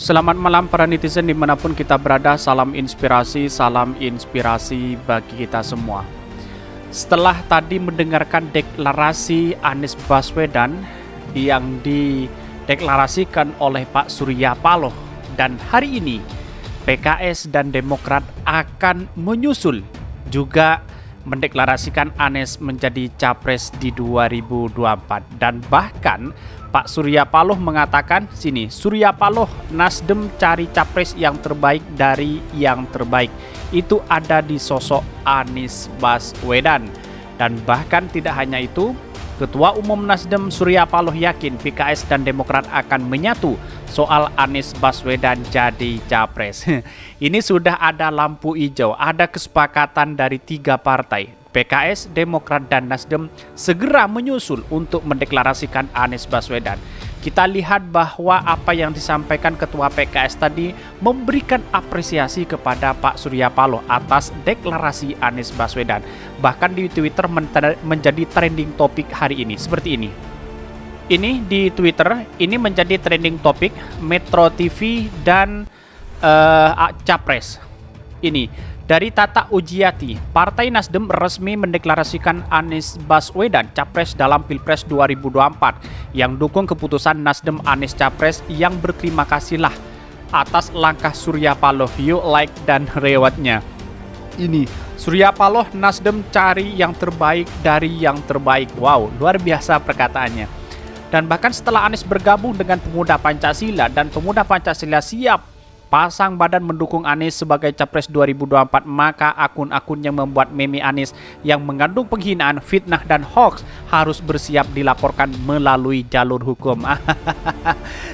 Selamat malam para netizen dimanapun kita berada, salam inspirasi bagi kita semua. Setelah tadi mendengarkan deklarasi Anies Baswedan yang dideklarasikan oleh Pak Surya Paloh, dan hari ini PKS dan Demokrat akan menyusul juga mendeklarasikan Anies menjadi capres di 2024. Dan bahkan Pak Surya Paloh mengatakan, sini Surya Paloh, Nasdem cari capres yang terbaik dari yang terbaik. Itu ada di sosok Anies Baswedan. Dan bahkan tidak hanya itu, Ketua Umum Nasdem Surya Paloh yakin PKS dan Demokrat akan menyatu soal Anies Baswedan jadi capres. Ini sudah ada lampu hijau, ada kesepakatan dari 3 partai. PKS, Demokrat, dan Nasdem segera menyusul untuk mendeklarasikan Anies Baswedan. Kita lihat bahwa apa yang disampaikan Ketua PKS tadi memberikan apresiasi kepada Pak Surya Paloh atas deklarasi Anies Baswedan. Bahkan di Twitter menjadi trending topik hari ini, seperti ini. Ini di Twitter, ini menjadi trending topik Metro TV dan Capres. Ini dari Tata Ujiati, Partai Nasdem resmi mendeklarasikan Anies Baswedan capres dalam Pilpres 2024. Yang dukung keputusan Nasdem Anies capres, yang berterima kasihlah atas langkah Surya Paloh, yuk like dan rewardnya. Ini Surya Paloh, Nasdem cari yang terbaik dari yang terbaik. Wow, luar biasa perkataannya. Dan bahkan setelah Anies bergabung dengan Pemuda Pancasila dan Pemuda Pancasila siap pasang badan mendukung Anies sebagai capres 2024, maka akun-akunnya membuat meme Anies yang mengandung penghinaan, fitnah, dan hoax harus bersiap dilaporkan melalui jalur hukum.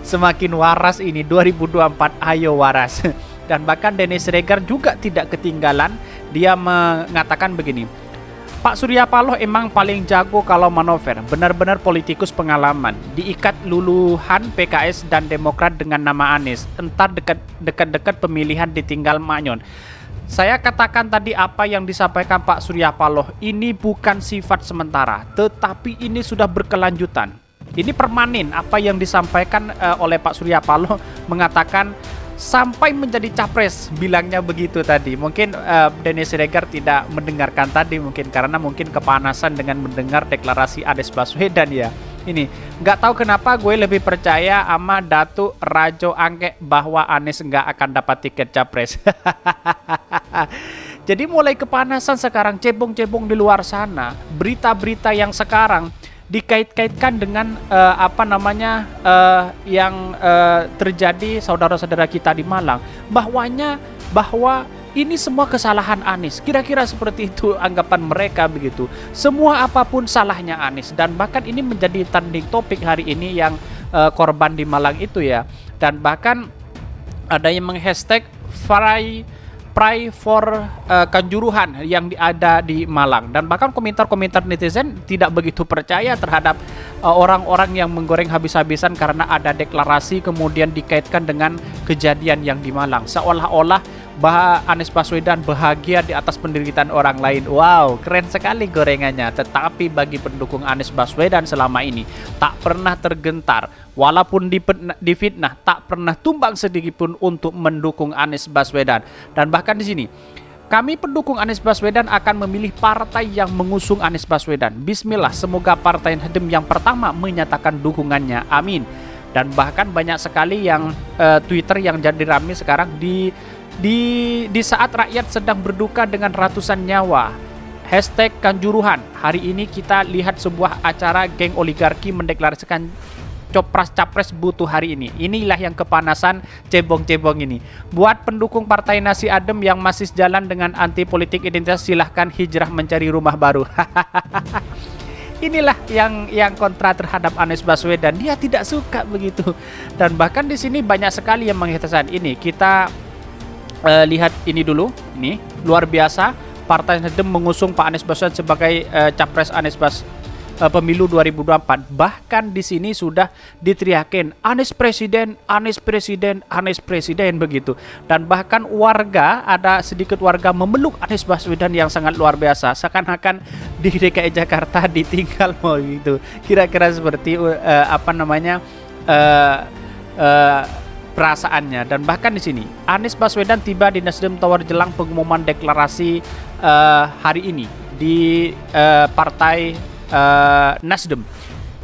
Semakin waras ini 2024, ayo waras. Dan bahkan Dennis Regar juga tidak ketinggalan, dia mengatakan begini, Pak Surya Paloh emang paling jago kalau manuver, benar-benar politikus pengalaman. Diikat luluhan PKS dan Demokrat dengan nama Anies, entar dekat-dekat pemilihan ditinggal Manyon. Saya katakan tadi apa yang disampaikan Pak Surya Paloh, ini bukan sifat sementara, tetapi ini sudah berkelanjutan. Ini permanen apa yang disampaikan oleh Pak Surya Paloh, mengatakan sampai menjadi capres, bilangnya begitu tadi. Mungkin Dennis Regar tidak mendengarkan tadi, mungkin karena mungkin kepanasan dengan mendengar deklarasi Anies Baswedan ya. Ini nggak tahu kenapa gue lebih percaya sama Datuk Rajo Angke bahwa Anies nggak akan dapat tiket capres. Jadi mulai kepanasan sekarang, cebong-cebong di luar sana, berita-berita yang sekarang dikait-kaitkan dengan yang terjadi saudara-saudara kita di Malang, bahwa ini semua kesalahan Anies. Kira-kira seperti itu anggapan mereka begitu. Semua apapun salahnya Anies, dan bahkan ini menjadi trending topik hari ini yang korban di Malang itu ya. Dan bahkan ada yang menghashtag Pray for Kanjuruhan yang ada di Malang. Dan bahkan komentar-komentar netizen tidak begitu percaya terhadap orang-orang yang menggoreng habis-habisan karena ada deklarasi kemudian dikaitkan dengan kejadian yang di Malang. Seolah-olah Anies Baswedan bahagia di atas penderitaan orang lain. Wow, keren sekali gorengannya. Tetapi bagi pendukung Anies Baswedan selama ini tak pernah tergentar, walaupun difitnah, tak pernah tumbang sedikit pun untuk mendukung Anies Baswedan. Dan bahkan di sini, kami pendukung Anies Baswedan akan memilih partai yang mengusung Anies Baswedan. Bismillah, semoga Partai Nasdem yang pertama menyatakan dukungannya. Amin. Dan bahkan banyak sekali yang Twitter yang jadi ramai sekarang di saat rakyat sedang berduka dengan ratusan nyawa. Hashtag Kanjuruhan. Hari ini kita lihat sebuah acara geng oligarki mendeklarasikan capres butuh hari ini. Inilah yang kepanasan cebong-cebong ini. Buat pendukung Partai Nasi Adem yang masih jalan dengan anti politik identitas, silahkan hijrah mencari rumah baru. Inilah yang kontra terhadap Anies Baswedan. Dia tidak suka begitu. Dan bahkan di sini banyak sekali yang menghitasan ini. Kita lihat ini dulu. Ini luar biasa. Partai Nasdem mengusung Pak Anies Baswedan sebagai capres pemilu 2024. Bahkan di sini sudah diteriakin Anies Presiden, Anies Presiden, Anies Presiden begitu. Dan bahkan warga, ada sedikit warga memeluk Anies Baswedan yang sangat luar biasa. Seakan-akan di DKI Jakarta ditinggal mau gitu. Kira-kira seperti perasaannya. Dan bahkan di sini Anies Baswedan tiba di Nasdem Tower jelang pengumuman deklarasi hari ini di partai Nasdem.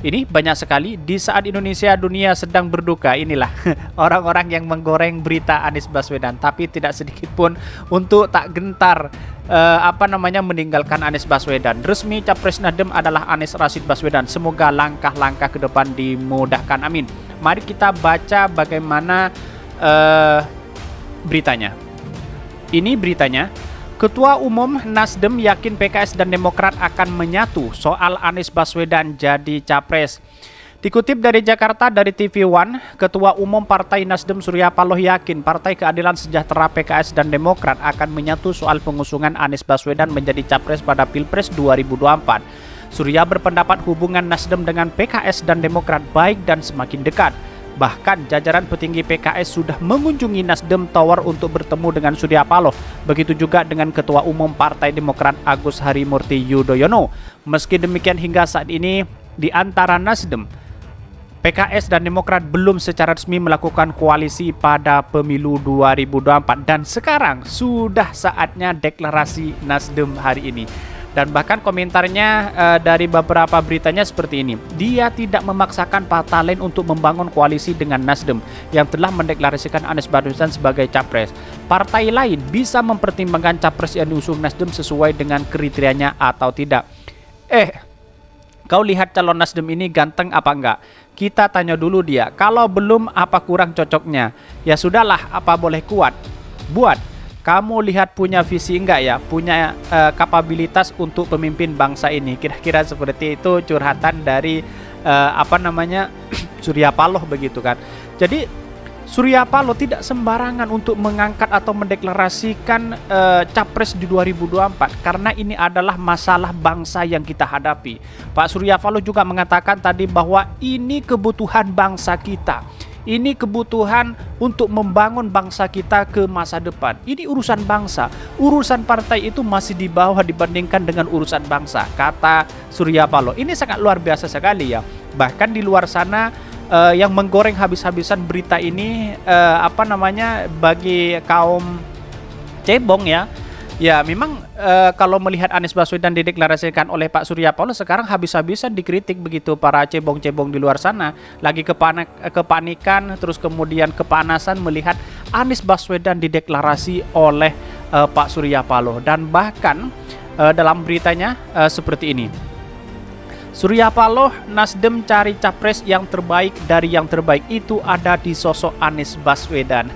Ini banyak sekali di saat Indonesia dunia sedang berduka. Inilah orang-orang yang menggoreng berita Anies Baswedan, tapi tidak sedikit pun untuk tak gentar meninggalkan Anies Baswedan. Resmi capres Nasdem adalah Anies Rashid Baswedan. Semoga langkah-langkah ke depan dimudahkan. Amin. Mari kita baca bagaimana beritanya. Ini beritanya. Ketua Umum Nasdem yakin PKS dan Demokrat akan menyatu soal Anies Baswedan jadi capres. Dikutip dari Jakarta dari TV One, Ketua Umum Partai Nasdem Surya Paloh yakin Partai Keadilan Sejahtera PKS dan Demokrat akan menyatu soal pengusungan Anies Baswedan menjadi capres pada Pilpres 2024. Surya berpendapat hubungan Nasdem dengan PKS dan Demokrat baik dan semakin dekat. Bahkan jajaran petinggi PKS sudah mengunjungi Nasdem Tower untuk bertemu dengan Surya Paloh. Begitu juga dengan Ketua Umum Partai Demokrat Agus Harimurti Yudhoyono. Meski demikian hingga saat ini di antara Nasdem, PKS dan Demokrat belum secara resmi melakukan koalisi pada pemilu 2024. Dan sekarang sudah saatnya deklarasi Nasdem hari ini. Dan bahkan komentarnya dari beberapa beritanya seperti ini. Dia tidak memaksakan partai lain untuk membangun koalisi dengan Nasdem yang telah mendeklarasikan Anies Baswedan sebagai capres. Partai lain bisa mempertimbangkan capres yang diusung Nasdem sesuai dengan kriterianya atau tidak. Kau lihat calon Nasdem ini ganteng apa enggak? Kita tanya dulu dia. Kalau belum, apa kurang cocoknya? Ya sudahlah, apa boleh kuat? Buat. Kamu lihat punya visi enggak ya? Punya kapabilitas untuk pemimpin bangsa ini? Kira-kira seperti itu curhatan dari Surya Paloh begitu kan. Jadi Surya Paloh tidak sembarangan untuk mengangkat atau mendeklarasikan capres di 2024 karena ini adalah masalah bangsa yang kita hadapi. Pak Surya Paloh juga mengatakan tadi bahwa ini kebutuhan bangsa kita. Ini kebutuhan untuk membangun bangsa kita ke masa depan. Ini urusan bangsa. Urusan partai itu masih di bawah dibandingkan dengan urusan bangsa, kata Surya Paloh. Ini sangat luar biasa sekali ya. Bahkan di luar sana yang menggoreng habis-habisan berita ini bagi kaum cebong ya. Ya memang kalau melihat Anies Baswedan dideklarasikan oleh Pak Surya Paloh sekarang habis-habisan dikritik begitu para cebong-cebong di luar sana. Lagi kepanikan terus kemudian kepanasan melihat Anies Baswedan dideklarasi oleh Pak Surya Paloh. Dan bahkan dalam beritanya seperti ini. Surya Paloh, Nasdem cari capres yang terbaik dari yang terbaik itu ada di sosok Anies Baswedan.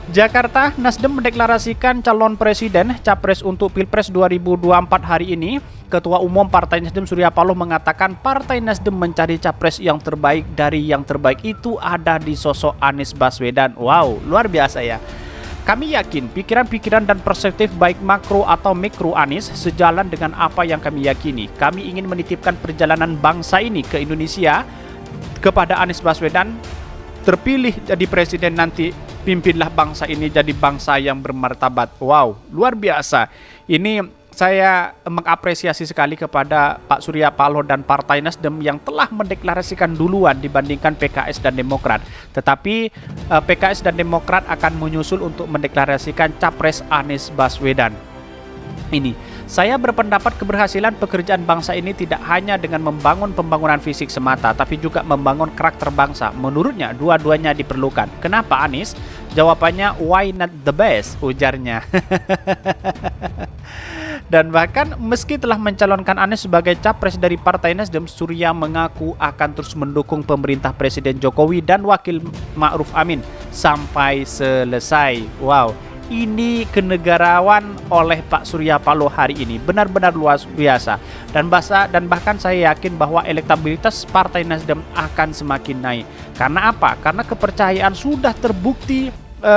Jakarta, Nasdem mendeklarasikan calon presiden capres untuk Pilpres 2024 hari ini. Ketua Umum Partai Nasdem Surya Paloh mengatakan Partai Nasdem mencari capres yang terbaik dari yang terbaik itu ada di sosok Anies Baswedan. Wow, luar biasa ya. Kami yakin pikiran-pikiran dan perspektif baik makro atau mikro Anies sejalan dengan apa yang kami yakini. Kami ingin menitipkan perjalanan bangsa ini ke Indonesia kepada Anies Baswedan. Terpilih jadi presiden nanti, pimpinlah bangsa ini jadi bangsa yang bermartabat. Wow, luar biasa. Ini saya mengapresiasi sekali kepada Pak Surya Paloh dan Partai Nasdem yang telah mendeklarasikan duluan dibandingkan PKS dan Demokrat. Tetapi PKS dan Demokrat akan menyusul untuk mendeklarasikan capres Anies Baswedan. Ini, saya berpendapat keberhasilan pekerjaan bangsa ini tidak hanya dengan membangun pembangunan fisik semata, tapi juga membangun karakter bangsa. Menurutnya, dua-duanya diperlukan. Kenapa Anies? Jawabannya, why not the best? Ujarnya. Dan bahkan meski telah mencalonkan Anies sebagai capres dari Partai Nasdem, Surya mengaku akan terus mendukung pemerintah Presiden Jokowi dan Wakil Ma'ruf Amin sampai selesai. Wow. Ini kenegarawan oleh Pak Surya Paloh hari ini benar-benar luar biasa dan bahkan saya yakin bahwa elektabilitas Partai Nasdem akan semakin naik. Karena apa? Karena kepercayaan sudah terbukti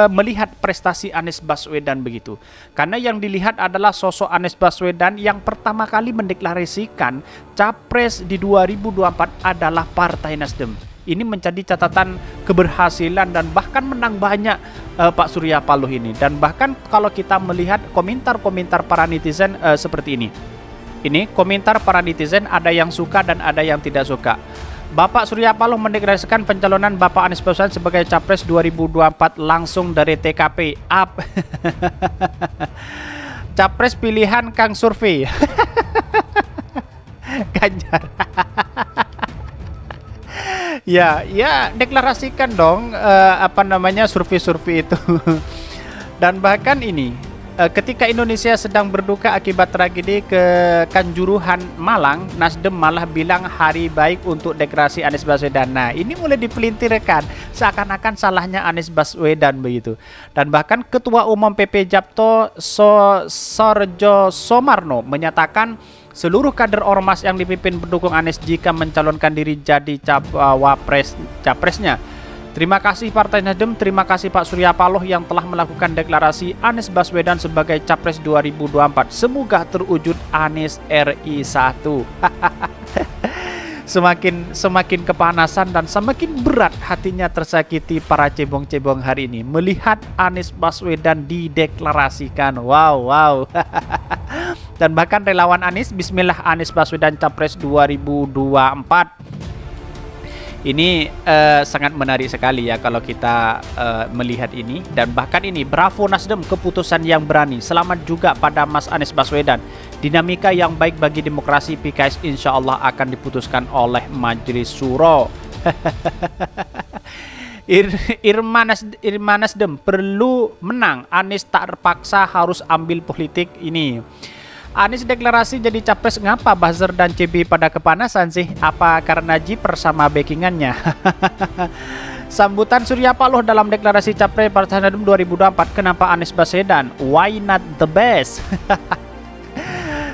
melihat prestasi Anies Baswedan begitu. Karena yang dilihat adalah sosok Anies Baswedan yang pertama kali mendeklarasikan capres di 2024 adalah Partai Nasdem. Ini menjadi catatan keberhasilan dan bahkan menang banyak Pak Surya Paloh ini. Dan bahkan kalau kita melihat komentar-komentar para netizen seperti ini. Ini komentar para netizen ada yang suka dan ada yang tidak suka. Bapak Surya Paloh mendeklarasikan pencalonan Bapak Anies Baswedan sebagai Capres 2024 langsung dari TKP. Up. Capres pilihan Kang Survei. Ganjar. Ya, deklarasikan dong survei-survei itu. Dan bahkan ini ketika Indonesia sedang berduka akibat tragedi ke Kanjuruhan Malang, Nasdem malah bilang hari baik untuk deklarasi Anies Baswedan. Nah, ini mulai dipelintirkan seakan-akan salahnya Anies Baswedan begitu. Dan bahkan Ketua Umum PP Japto Sorjo Somarno menyatakan seluruh kader ormas yang dipimpin pendukung Anies jika mencalonkan diri jadi capresnya. Terima kasih Partai Nasdem, terima kasih Pak Surya Paloh yang telah melakukan deklarasi Anies Baswedan sebagai Capres 2024. Semoga terwujud Anies RI 1. Semakin kepanasan dan semakin berat hatinya tersakiti para cebong-cebong hari ini melihat Anies Baswedan dideklarasikan. Wow. Dan bahkan relawan Anies, bismillah Anies Baswedan Capres 2024. Ini sangat menarik sekali ya kalau kita melihat ini. Dan bahkan ini, bravo Nasdem, keputusan yang berani. Selamat juga pada Mas Anies Baswedan. Dinamika yang baik bagi demokrasi PKS insya Allah akan diputuskan oleh Majelis Syuro. Irma Nasdem perlu menang. Anies tak terpaksa harus ambil politik ini. Anies deklarasi jadi capres, ngapa buzzer dan CB pada kepanasan sih? Apa karena Jiper sama backingannya? Sambutan Surya Paloh dalam deklarasi capres Partai Nasdem 2024, kenapa Anies Baswedan? Why not the best?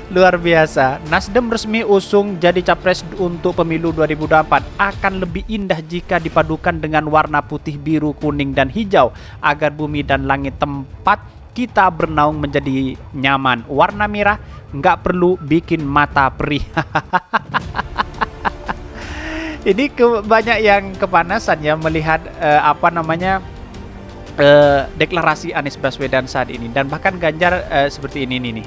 Luar biasa. Nasdem resmi usung jadi capres untuk pemilu 2024. Akan lebih indah jika dipadukan dengan warna putih, biru, kuning, dan hijau agar bumi dan langit tempat kita bernaung menjadi nyaman. Warna merah nggak perlu bikin mata perih. Ini banyak yang kepanasan ya melihat deklarasi Anies Baswedan saat ini. Dan bahkan Ganjar seperti ini nih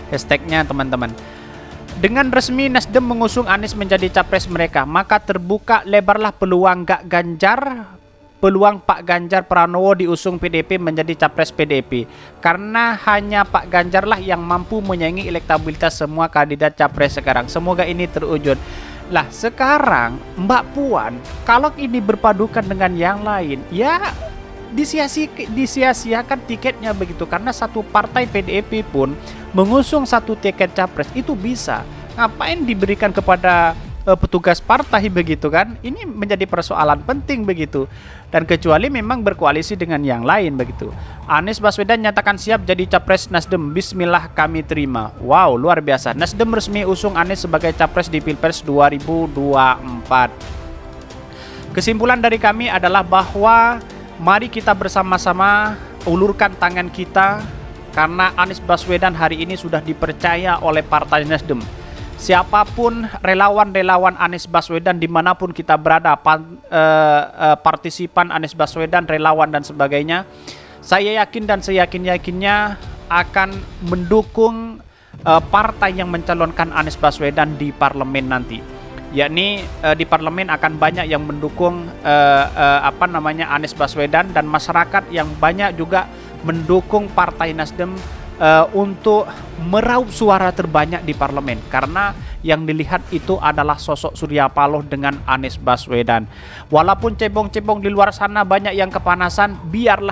hashtagnya teman-teman. Dengan resmi Nasdem mengusung Anies menjadi capres mereka, maka terbuka lebarlah peluang Pak Ganjar Pranowo diusung PDIP menjadi capres PDIP. Karena hanya Pak Ganjar lah yang mampu menyaingi elektabilitas semua kandidat capres sekarang. Semoga ini terwujud. Lah sekarang Mbak Puan, kalau ini berpadukan dengan yang lain, ya disia-siakan tiketnya begitu. Karena satu partai PDIP pun mengusung satu tiket capres itu bisa. Ngapain diberikan kepada petugas partai begitu kan? Ini menjadi persoalan penting begitu. Dan kecuali memang berkoalisi dengan yang lain begitu. Anies Baswedan nyatakan siap jadi capres Nasdem. Bismillah kami terima. Wow, luar biasa. Nasdem resmi usung Anies sebagai capres di Pilpres 2024. Kesimpulan dari kami adalah bahwa mari kita bersama-sama ulurkan tangan kita karena Anies Baswedan hari ini sudah dipercaya oleh Partai Nasdem. Siapapun relawan Anies Baswedan dimanapun kita berada, partisipan Anies Baswedan, relawan dan sebagainya, saya yakin dan seyakin-yakinnya akan mendukung partai yang mencalonkan Anies Baswedan di parlemen nanti. Yakni di parlemen akan banyak yang mendukung Anies Baswedan, dan masyarakat yang banyak juga mendukung Partai Nasdem untuk meraup suara terbanyak di parlemen, karena yang dilihat itu adalah sosok Surya Paloh dengan Anies Baswedan. Walaupun cebong-cebong di luar sana banyak yang kepanasan, biar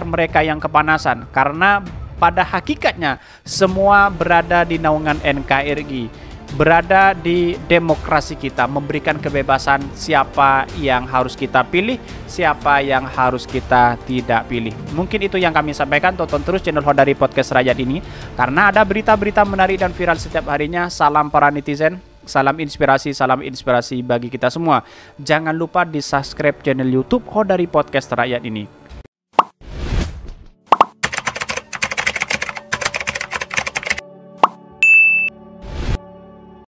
mereka yang kepanasan, karena pada hakikatnya semua berada di naungan NKRI, berada di demokrasi kita, memberikan kebebasan siapa yang harus kita pilih, siapa yang harus kita tidak pilih. Mungkin itu yang kami sampaikan. Tonton terus channel Hodari Podcast Rakyat ini, karena ada berita-berita menarik dan viral setiap harinya. Salam para netizen, salam inspirasi bagi kita semua. Jangan lupa di subscribe channel YouTube Hodari Podcast Rakyat ini.